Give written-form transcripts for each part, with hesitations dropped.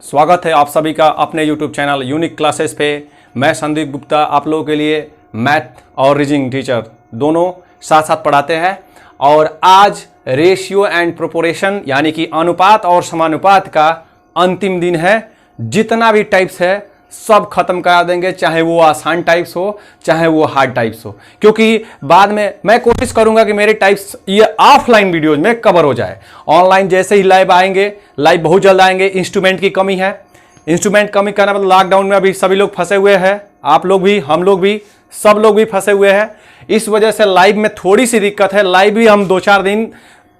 स्वागत है आप सभी का अपने YouTube चैनल यूनिक क्लासेस पे। मैं संदीप गुप्ता आप लोगों के लिए मैथ और रीजनिंग टीचर दोनों साथ साथ पढ़ाते हैं। और आज रेशियो एंड प्रोपोर्शन यानी कि अनुपात और समानुपात का अंतिम दिन है। जितना भी टाइप्स है सब खत्म करा देंगे, चाहे वो आसान टाइप्स हो चाहे वो हार्ड टाइप्स हो, क्योंकि बाद में मैं कोशिश करूंगा कि मेरे टाइप्स ये ऑफलाइन वीडियोज में कवर हो जाए। ऑनलाइन जैसे ही लाइव आएंगे, लाइव बहुत जल्द आएंगे। इंस्ट्रूमेंट की कमी है, इंस्ट्रूमेंट कमी करना मतलब लॉकडाउन में अभी सभी लोग फंसे हुए हैं, आप लोग भी, हम लोग भी, सब लोग भी फंसे हुए हैं। इस वजह से लाइव में थोड़ी सी दिक्कत है। लाइव भी हम 2-4 दिन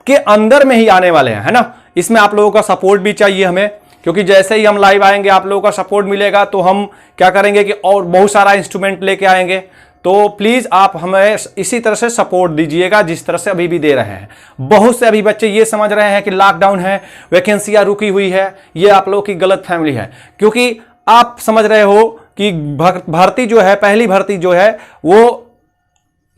के अंदर में ही आने वाले हैं, है ना। इसमें आप लोगों का सपोर्ट भी चाहिए हमें, क्योंकि जैसे ही हम लाइव आएंगे आप लोगों का सपोर्ट मिलेगा तो हम क्या करेंगे कि और बहुत सारा इंस्ट्रूमेंट लेके आएंगे। तो प्लीज़ आप हमें इसी तरह से सपोर्ट दीजिएगा जिस तरह से अभी भी दे रहे हैं। बहुत से अभी बच्चे ये समझ रहे हैं कि लॉकडाउन है, वैकेंसियाँ रुकी हुई है, ये आप लोगों की गलत फहमी है। क्योंकि आप समझ रहे हो कि भर्ती जो है, पहली भर्ती जो है वो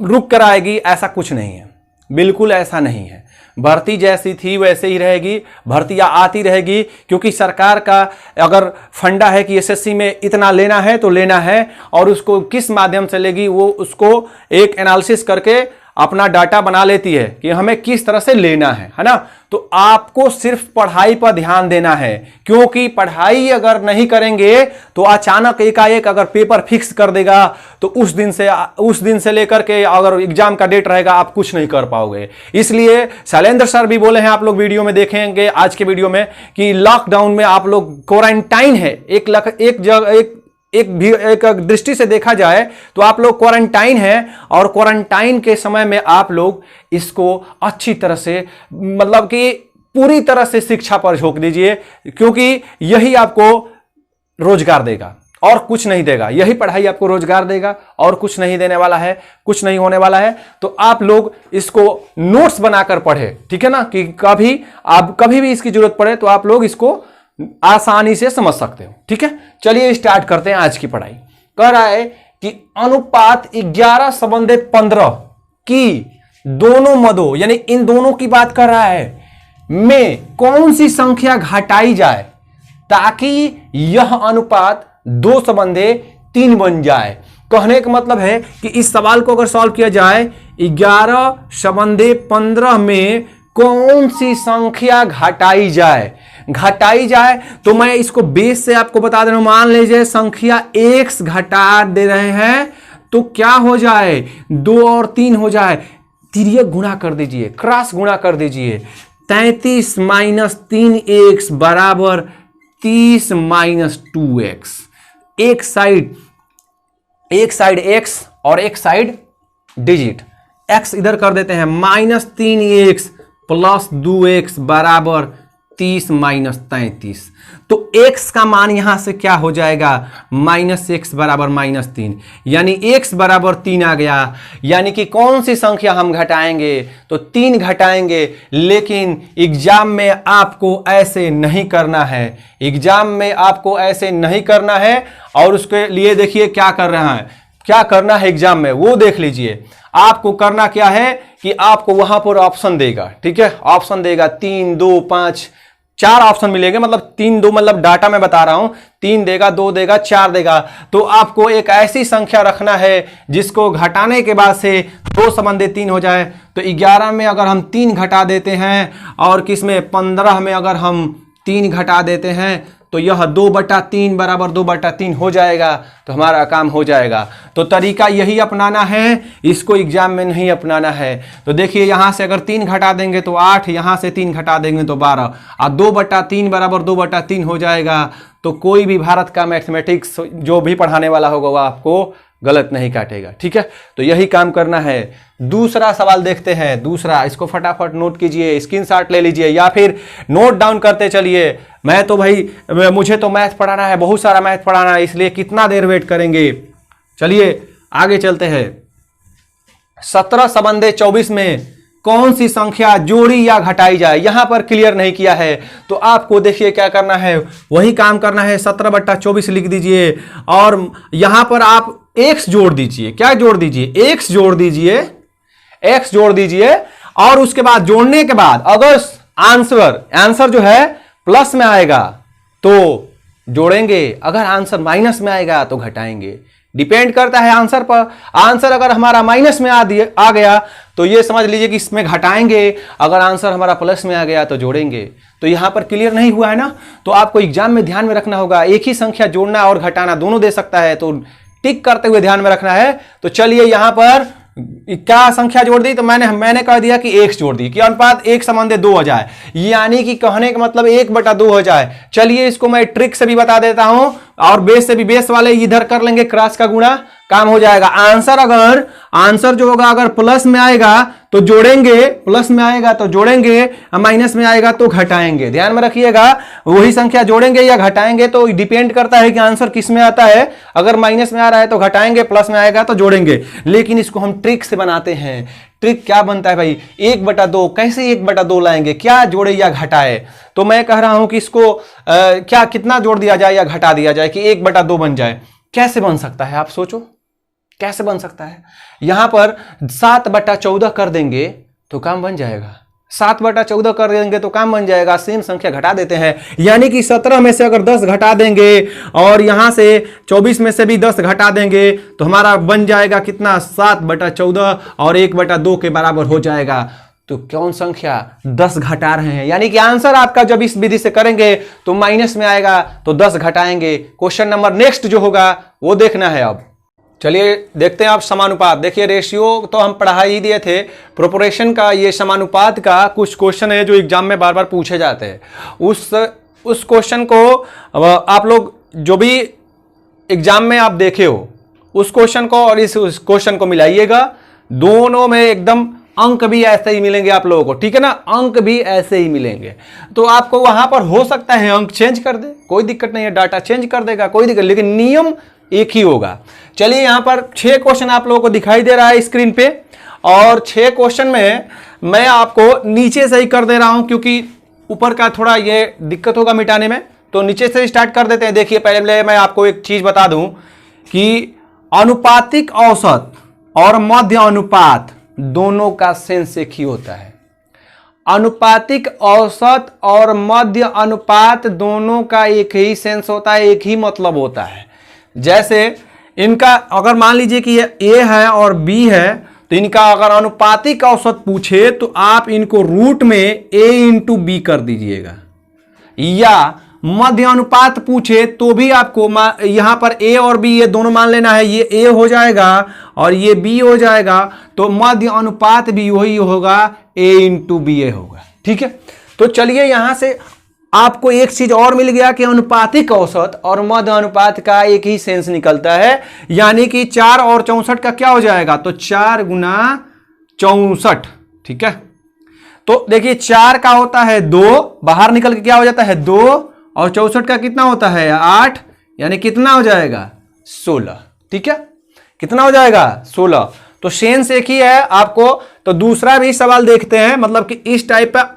रुक कर आएगी, ऐसा कुछ नहीं है, बिल्कुल ऐसा नहीं है। भर्ती जैसी थी वैसे ही रहेगी, भर्तियां आती रहेगी, क्योंकि सरकार का अगर फंडा है कि एसएससी में इतना लेना है तो लेना है, और उसको किस माध्यम से लेगी वो उसको एक एनालिसिस करके अपना डाटा बना लेती है कि हमें किस तरह से लेना है ना। तो आपको सिर्फ पढ़ाई पर ध्यान देना है, क्योंकि पढ़ाई अगर नहीं करेंगे तो अचानक एकाएक अगर पेपर फिक्स कर देगा तो उस दिन से लेकर के अगर एग्जाम का डेट रहेगा आप कुछ नहीं कर पाओगे। इसलिए शैलेंद्र सर भी बोले हैं, आप लोग वीडियो में देखेंगे आज के वीडियो में, कि लॉकडाउन में आप लोग क्वारंटाइन है, एक दृष्टि से देखा जाए तो आप लोग क्वारंटाइन है, और क्वारंटाइन के समय में आप लोग इसको अच्छी तरह से, मतलब कि पूरी तरह से शिक्षा पर झोंक दीजिए, क्योंकि यही आपको रोजगार देगा और कुछ नहीं देगा। यही पढ़ाई आपको रोजगार देगा और कुछ नहीं देने वाला है, कुछ नहीं होने वाला है। तो आप लोग इसको नोट्स बनाकर पढ़े, ठीक है ना, कि कभी भी इसकी जरूरत पड़े तो आप लोग इसको आसानी से समझ सकते हो, ठीक है। चलिए स्टार्ट करते हैं आज की पढ़ाई। कह रहा है कि अनुपात 11 संबंधित 15 की दोनों मदों, यानी इन दोनों की बात कर रहा है, में कौन सी संख्या घटाई जाए ताकि यह अनुपात 2 संबंधे 3 बन जाए। कहने का मतलब है कि इस सवाल को अगर सॉल्व किया जाए, 11 संबंधे 15 में कौन सी संख्या घटाई जाए, तो मैं इसको बेस से आपको बता दे रहा हूं। मान लीजिए संख्या x घटा दे रहे हैं तो क्या हो जाए, 2 और 3 हो जाए। तिर्यक गुणा कर दीजिए, क्रॉस गुणा कर दीजिए। 33 - 3x बराबर 30 - 2x। एक साइड x और एक साइड डिजिट, x इधर कर देते हैं, -3x + 2x बराबर 30 - 33। तो x का मान यहां से क्या हो जाएगा, -x बराबर -3, यानी x बराबर 3 आ गया। यानी कि कौन सी संख्या हम घटाएंगे, तो 3 घटाएंगे। लेकिन एग्जाम में आपको ऐसे नहीं करना है, एग्जाम में आपको ऐसे नहीं करना है। और उसके लिए देखिए क्या करना है एग्जाम में, वो देख लीजिए। आपको करना क्या है कि आपको वहां पर ऑप्शन देगा, ठीक है, ऑप्शन देगा 3, 2, 5, 4 ऑप्शन मिलेंगे। मतलब 3, 2 मतलब डाटा में बता रहा हूं, 3 देगा, 2 देगा, 4 देगा। तो आपको एक ऐसी संख्या रखना है जिसको घटाने के बाद से 2 संबंधित 3 हो जाए। तो 11 में अगर हम 3 घटा देते हैं और किसमें 15 में अगर हम 3 घटा देते हैं तो यह 2/3 बराबर 2/3 हो जाएगा, तो हमारा काम हो जाएगा। तो तरीका यही अपनाना है, इसको एग्जाम में नहीं अपनाना है। तो देखिए यहां से अगर 3 घटा देंगे तो 8, यहां से 3 घटा देंगे तो 12, और 2/3 बराबर 2/3 हो जाएगा। तो कोई भी भारत का मैथमेटिक्स जो भी पढ़ाने वाला होगा वो आपको गलत नहीं काटेगा, ठीक है। तो यही काम करना है। दूसरा सवाल देखते हैं। दूसरा, इसको फटाफट नोट कीजिए, स्क्रीनशॉट ले लीजिए या फिर नोट डाउन करते चलिए। मुझे तो मैथ पढ़ाना है, बहुत सारा मैथ पढ़ाना है, इसलिए कितना देर वेट करेंगे। चलिए आगे चलते हैं। 17 संबंधे 24 में कौन सी संख्या जोड़ी या घटाई जाए, यहां पर क्लियर नहीं किया है। तो आपको देखिए क्या करना है, वही काम करना है। 17/24 लिख दीजिए और यहां पर आप x जोड़ दीजिए। क्या जोड़ दीजिए, x जोड़ दीजिए, x जोड़ दीजिए। और उसके बाद जोड़ने के बाद अगर आंसर जो है प्लस में आएगा तो जोड़ेंगे, अगर आंसर माइनस में आएगा तो घटाएंगे। डिपेंड करता है आंसर पर। आंसर अगर हमारा माइनस में आ गया तो ये समझ लीजिए कि इसमें घटाएंगे, अगर आंसर हमारा प्लस में आ गया तो जोड़ेंगे। तो यहां पर क्लियर नहीं हुआ है ना? तो आपको एग्जाम में ध्यान में रखना होगा, एक ही संख्या जोड़ना और घटाना दोनों दे सकता है, तो टिक करते हुए ध्यान में रखना है। तो चलिए यहां पर क्या संख्या जोड़ दी, तो मैंने कह दिया कि x जोड़ दी कि अनुपात 1 संबंध 2 हो जाए, यानी कि कहने का मतलब 1/2 हो जाए। चलिए इसको मैं ट्रिक से भी बता देता हूं, और बेस से भी, बेस वाले इधर कर लेंगे, क्रॉस का गुणा, काम हो जाएगा। आंसर जो होगा अगर प्लस में आएगा तो जोड़ेंगे, प्लस में आएगा तो जोड़ेंगे, माइनस में आएगा तो घटाएंगे। ध्यान में रखिएगा, वही संख्या जोड़ेंगे या घटाएंगे तो डिपेंड करता है कि आंसर किस में आता है। अगर माइनस में आ रहा है तो घटाएंगे, प्लस में आएगा तो जोड़ेंगे। लेकिन इसको हम ट्रिक से बनाते हैं। ट्रिक क्या बनता है भाई? 1/2। कैसे 1/2 लाएंगे? क्या जोड़े या घटाए? तो मैं कह रहा हूं कि इसको क्या कितना जोड़ दिया जाए या घटा दिया जाए कि 1/2 बन जाए। कैसे बन सकता है, आप सोचो कैसे बन सकता है? यहां पर 7/14 कर देंगे तो काम बन जाएगा। 7/14 कर देंगे तो काम बन जाएगा। सेम संख्या घटा देते हैं, यानी कि 17 में से अगर 10 घटा देंगे और यहां से 24 में से भी 10 घटा देंगे तो हमारा बन जाएगा कितना? 7/14, और 1/2 के बराबर हो जाएगा। तो कौन संख्या? 10 घटा रहे हैं, यानी कि आंसर आपका जब इस विधि से करेंगे तो माइनस में आएगा तो 10 घटाएंगे। क्वेश्चन नंबर नेक्स्ट जो होगा वो देखना है। अब चलिए देखते हैं आप समानुपात। देखिए रेशियो तो हम पढ़ा ही दिए थे, प्रोपोर्शन का ये समानुपात का कुछ क्वेश्चन है जो एग्जाम में बार बार पूछे जाते हैं। उस क्वेश्चन को आप लोग जो भी एग्जाम में आप देखे हो उस क्वेश्चन को और इस क्वेश्चन को मिलाइएगा। दोनों में एकदम अंक भी ऐसे ही मिलेंगे आप लोगों को, ठीक है ना? अंक भी ऐसे ही मिलेंगे। तो आपको वहां पर हो सकता है अंक चेंज कर दे, कोई दिक्कत नहीं है, डाटा चेंज कर देगा, कोई दिक्कत, लेकिन नियम एक ही होगा। चलिए यहां पर 6 क्वेश्चन आप लोगों को दिखाई दे रहा है स्क्रीन पे, और 6 क्वेश्चन में मैं आपको नीचे से ही कर दे रहा हूं क्योंकि ऊपर का थोड़ा ये दिक्कत होगा मिटाने में। तो नीचे से स्टार्ट कर देते हैं। देखिए पहले मैं आपको एक चीज बता दूं कि अनुपातिक औसत और मध्य अनुपात दोनों का सेंस एक ही होता है। अनुपातिक औसत और मध्य अनुपात दोनों का एक ही सेंस होता है, एक ही मतलब होता है। जैसे इनका अगर मान लीजिए कि ये ए है और बी है, तो इनका अगर अनुपातिक औसत पूछे तो आप इनको रूट में ए इंटू बी कर दीजिएगा, या मध्य अनुपात पूछे तो भी आपको यहां पर ए और बी ये दोनों मान लेना है। ये ए हो जाएगा और ये बी हो जाएगा, तो मध्य अनुपात भी वही होगा, ए इंटू बी ए होगा। ठीक है, तो चलिए यहां से आपको एक चीज और मिल गया कि अनुपातिक औसत और मध्य अनुपात का एक ही सेंस निकलता है, यानी कि 4 और 64 का क्या हो जाएगा? तो 4 गुना 64। ठीक है, तो देखिए 4 का होता है 2, बाहर निकल के क्या हो जाता है 2, और 64 का कितना होता है 8, यानी कितना हो जाएगा 16। ठीक है, कितना हो जाएगा 16। तो सेंस एक ही है आपको। तो दूसरा भी सवाल देखते हैं, मतलब कि इस टाइप का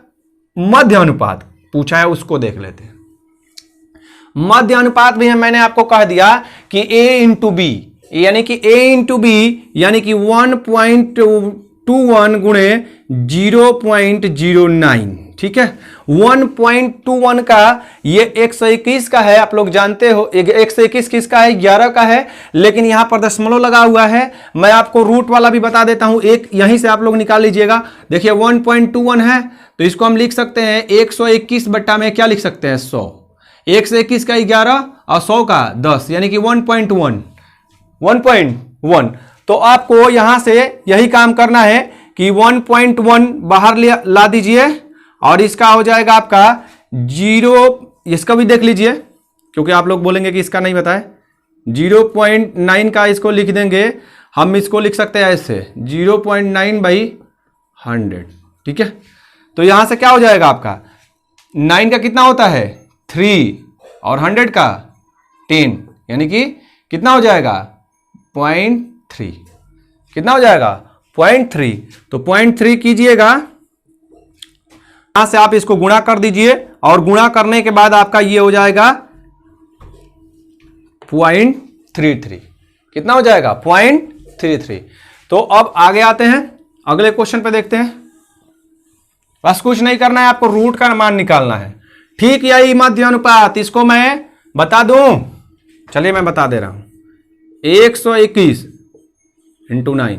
मध्य अनुपात पूछा है उसको देख लेते हैं। मध्य अनुपात भी है, मैंने आपको कह दिया कि a इंटू बी, यानी कि a इंटू बी यानी कि 1.21 गुणे 0.09। ठीक है, 1.21 का ये 121 का है, आप लोग जानते हो 121 किसका है? 11 का है, लेकिन यहां पर दशमलव लगा हुआ है। मैं आपको रूट वाला भी बता देता हूं, एक यहीं से आप लोग निकाल लीजिएगा। देखिए 1.21 है तो इसको हम लिख सकते हैं 121 बट्टा में क्या लिख सकते हैं 100। 121 का 11 और 100 का 10, यानी कि 1.1। तो आपको यहां से यही काम करना है कि 1.1 बाहर ला दीजिए और इसका हो जाएगा आपका 0। इसका भी देख लीजिए क्योंकि आप लोग बोलेंगे कि इसका नहीं बताए। 0.9 का इसको लिख देंगे हम, इसको लिख सकते हैं ऐसे 0.9/100। ठीक है, तो यहां से क्या हो जाएगा आपका 9 का कितना होता है 3 और 100 का 10, यानी कि कितना हो जाएगा 0.3। कितना हो जाएगा 0.3। तो 0.3 कीजिएगा, यहां से आप इसको गुणा कर दीजिए और गुणा करने के बाद आपका ये हो जाएगा 0.33। कितना हो जाएगा 0.33। तो अब आगे आते हैं, अगले क्वेश्चन पे देखते हैं। बस कुछ नहीं करना है, आपको रूट का मान निकालना है। ठीक यही मध्य अनुपात, इसको मैं बता दूं, चलिए मैं बता दे रहा हूं। 121 इंटू 9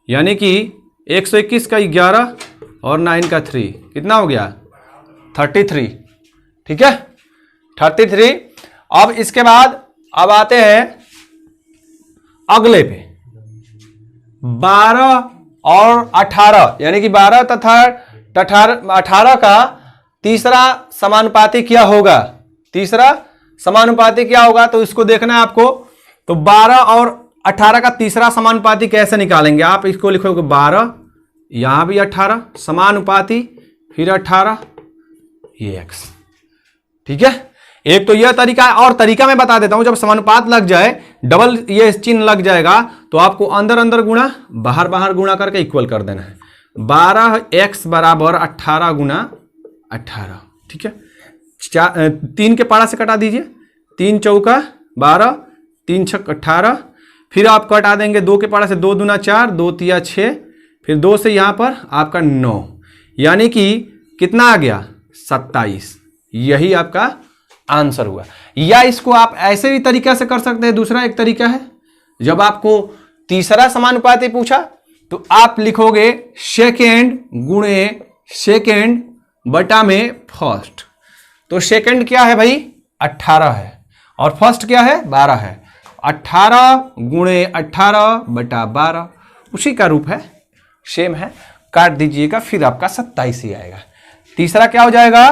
यानी कि 121 का 11 और 9 का 3 कितना हो गया 33। ठीक है 33। अब इसके बाद अब आते हैं अगले पे 12 और 18 यानी कि 12 तथा 18 का तीसरा समानुपाती क्या होगा, तीसरा समानुपाती क्या होगा, तो इसको देखना है आपको। तो 12 और 18 का तीसरा समानुपाती कैसे निकालेंगे, आप इसको लिखोगे 12 यहां भी 18 समानुपाती फिर 18 ये x। ठीक है एक तो यह तरीका है, और तरीका मैं बता देता हूं। जब समानुपात लग जाए डबल ये चिन्ह लग जाएगा तो आपको अंदर अंदर गुणा बाहर बाहर गुणा करके इक्वल कर देना है। 12x बराबर 18 गुना 18। ठीक है 3 के पारा से कटा दीजिए, 3 चौका 12 3 छक 18, फिर आप कटा देंगे 2 के पारा से 2 दूना 4 2 तिया 6, फिर 2 से यहां पर आपका 9 यानी कि कितना आ गया 27। यही आपका आंसर हुआ। या इसको आप ऐसे भी तरीका से कर सकते हैं। दूसरा एक तरीका है, जब आपको तीसरा समानुपाती पूछा तो आप लिखोगे सेकेंड गुणे सेकेंड बटा में फर्स्ट। तो सेकेंड क्या है भाई 18 है और फर्स्ट क्या है 12 है। 18 गुणे 18 बटा 12 उसी का रूप है, सेम है, काट दीजिएगा फिर आपका 27 ही आएगा। तीसरा क्या हो जाएगा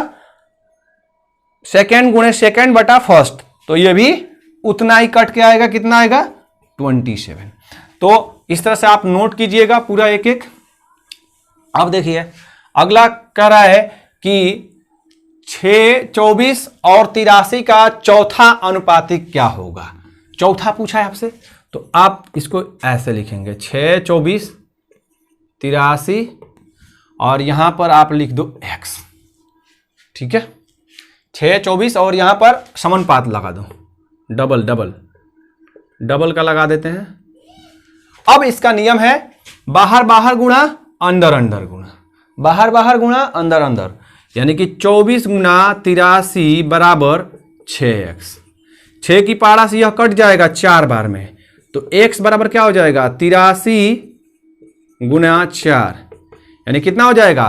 सेकेंड गुणे सेकेंड बटा फर्स्ट, तो ये भी उतना ही कट के आएगा, कितना आएगा 27। तो इस तरह से आप नोट कीजिएगा पूरा एक एक। अब देखिए अगला कह रहा है कि 6, 24 और 83 का चौथा अनुपातिक क्या होगा। चौथा पूछा है आपसे तो आप इसको ऐसे लिखेंगे 6, 24, 83 और यहां पर आप लिख दो x। ठीक है 6, 24 और यहां पर समानुपात लगा दो, डबल डबल डबल का लगा देते हैं। अब इसका नियम है बाहर बाहर गुणा अंदर अंदर गुणा, बाहर बाहर गुणा अंदर अंदर, यानी कि 24 गुना 83 बराबर 6x। 6 की पारा से यह कट जाएगा 4 बार में, तो x बराबर क्या हो जाएगा 83 गुना 4 यानी कितना हो जाएगा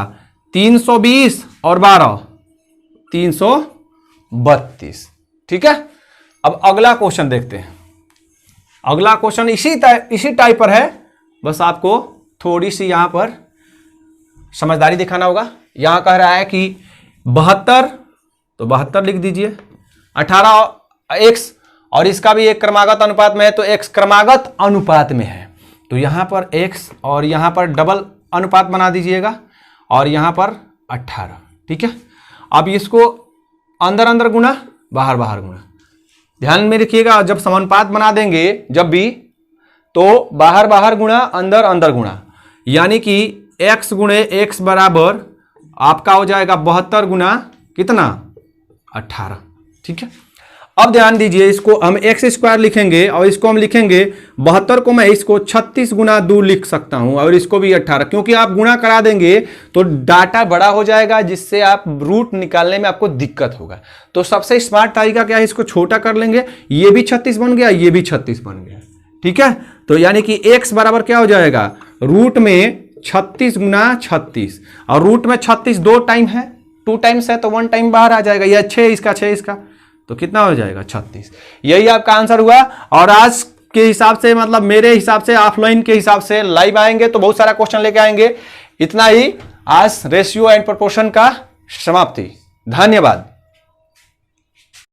320 और 12 332। ठीक है अब अगला क्वेश्चन देखते हैं। अगला क्वेश्चन इसी टाइप पर है, बस आपको थोड़ी सी यहां पर समझदारी दिखाना होगा। यहां कह रहा है कि 72 तो 72 लिख दीजिए, 18 x और इसका भी एक क्रमागत अनुपात में है तो x क्रमागत अनुपात में है, तो यहां पर x और यहां पर डबल अनुपात बना दीजिएगा और यहां पर 18। ठीक है अब इसको अंदर अंदर गुणा बाहर बाहर गुणा, ध्यान में रखिएगा जब समानुपात बना देंगे जब भी तो बाहर बाहर गुणा अंदर अंदर गुणा, यानी कि x गुणे x बराबर आपका हो जाएगा 72 गुना कितना 18। ठीक है अब ध्यान दीजिए इसको हम एक्स स्क्वायर लिखेंगे और इसको हम लिखेंगे 72 को मैं इसको 36 गुना 2 लिख सकता हूं और इसको भी 18, क्योंकि आप गुणा करा देंगे तो डाटा बड़ा हो जाएगा जिससे आप रूट निकालने में आपको दिक्कत होगा। तो सबसे स्मार्ट तरीका क्या है, इसको छोटा कर लेंगे, ये भी 36 बन गया ये भी 36 बन गया। ठीक है तो यानी कि x बराबर क्या हो जाएगा रूट में 36 गुना 36 और रूट में 36 2 टाइम है, 2 टाइम्स है तो 1 टाइम बाहर आ जाएगा, यह 6 इसका 6 इसका तो कितना हो जाएगा 36। यही आपका आंसर हुआ। और आज के हिसाब से मतलब मेरे हिसाब से ऑफलाइन के हिसाब से लाइव आएंगे तो बहुत सारा क्वेश्चन लेके आएंगे। इतना ही आज रेशियो एंड प्रोपोर्शन का समाप्ति। धन्यवाद।